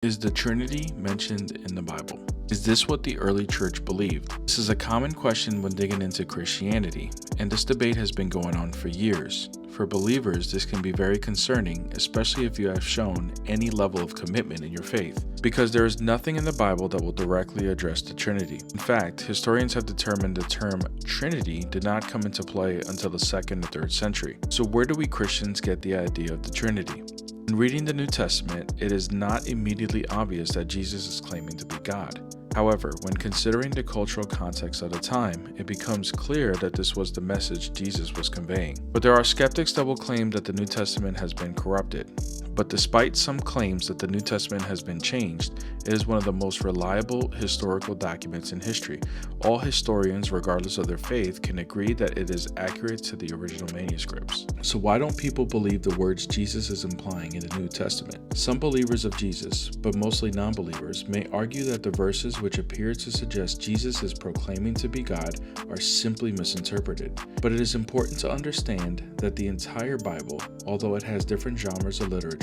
Is the Trinity mentioned in the Bible? Is this what the early church believed? This is a common question when digging into Christianity, and this debate has been going on for years. For believers, this can be very concerning, especially if you have shown any level of commitment in your faith, because there is nothing in the Bible that will directly address the Trinity. In fact, historians have determined the term Trinity did not come into play until the 2nd and 3rd century. So where do we Christians get the idea of the Trinity? In reading the New Testament, it is not immediately obvious that Jesus is claiming to be God. However, when considering the cultural context of the time, it becomes clear that this was the message Jesus was conveying. But there are skeptics that will claim that the New Testament has been corrupted. But despite some claims that the New Testament has been changed, it is one of the most reliable historical documents in history. All historians, regardless of their faith, can agree that it is accurate to the original manuscripts. So why don't people believe the words Jesus is implying in the New Testament? Some believers of Jesus, but mostly non-believers, may argue that the verses which appear to suggest Jesus is proclaiming to be God are simply misinterpreted. But it is important to understand that the entire Bible, although it has different genres of literature,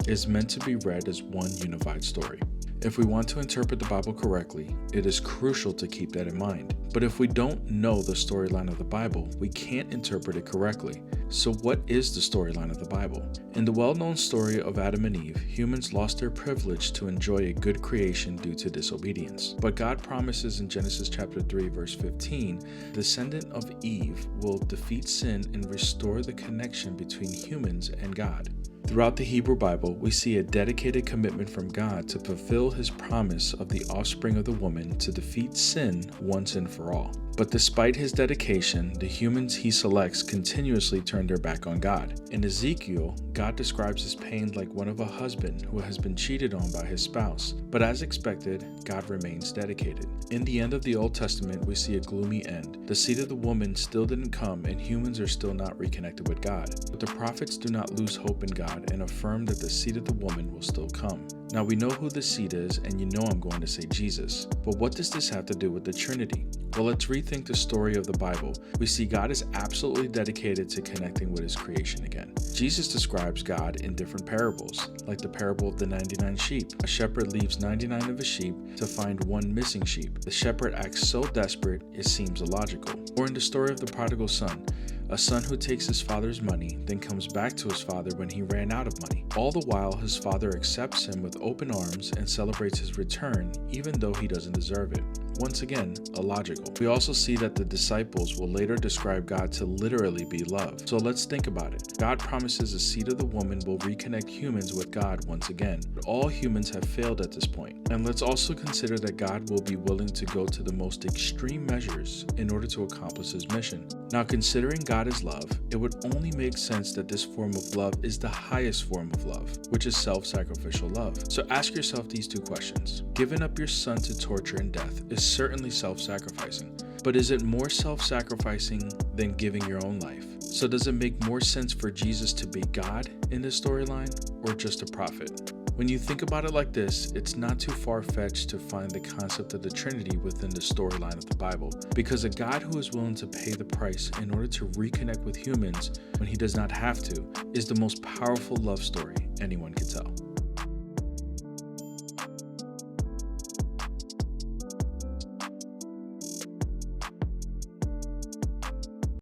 is meant to be read as one unified story. If we want to interpret the Bible correctly, it is crucial to keep that in mind. But if we don't know the storyline of the Bible, we can't interpret it correctly. So what is the storyline of the Bible? In the well-known story of Adam and Eve, humans lost their privilege to enjoy a good creation due to disobedience. But God promises in Genesis chapter 3 verse 15, the descendant of Eve will defeat sin and restore the connection between humans and God. Throughout the Hebrew Bible, we see a dedicated commitment from God to fulfill his promise of the offspring of the woman to defeat sin once and for all. But despite his dedication, the humans he selects continuously turn their back on God. In Ezekiel, God describes his pain like one of a husband who has been cheated on by his spouse. But as expected, God remains dedicated. In the end of the Old Testament, we see a gloomy end. The seed of the woman still didn't come, and humans are still not reconnected with God. But the prophets do not lose hope in God and affirm that the seed of the woman will still come. Now we know who the seed is, and you know I'm going to say Jesus. But what does this have to do with the Trinity? Well, let's rethink the story of the Bible. We see God is absolutely dedicated to connecting with his creation again. Jesus describes God in different parables, like the parable of the 99 sheep. A shepherd leaves 99 of his sheep to find one missing sheep. The shepherd acts so desperate, it seems illogical. Or in the story of the prodigal son, a son who takes his father's money, then comes back to his father when he ran out of money. All the while, his father accepts him with open arms and celebrates his return, even though he doesn't deserve it. Once again, illogical. We also see that the disciples will later describe God to literally be love. So let's think about it. God promises the seed of the woman will reconnect humans with God once again. But all humans have failed at this point. And let's also consider that God will be willing to go to the most extreme measures in order to accomplish his mission. Now, considering God is love, it would only make sense that this form of love is the highest form of love, which is self-sacrificial love. So ask yourself these two questions. Giving up your son to torture and death is certainly self-sacrificing, but is it more self-sacrificing than giving your own life? So does it make more sense for Jesus to be God in this storyline, or just a prophet? When you think about it like this, it's not too far-fetched to find the concept of the Trinity within the storyline of the Bible, because a God who is willing to pay the price in order to reconnect with humans when he does not have to is the most powerful love story anyone can tell.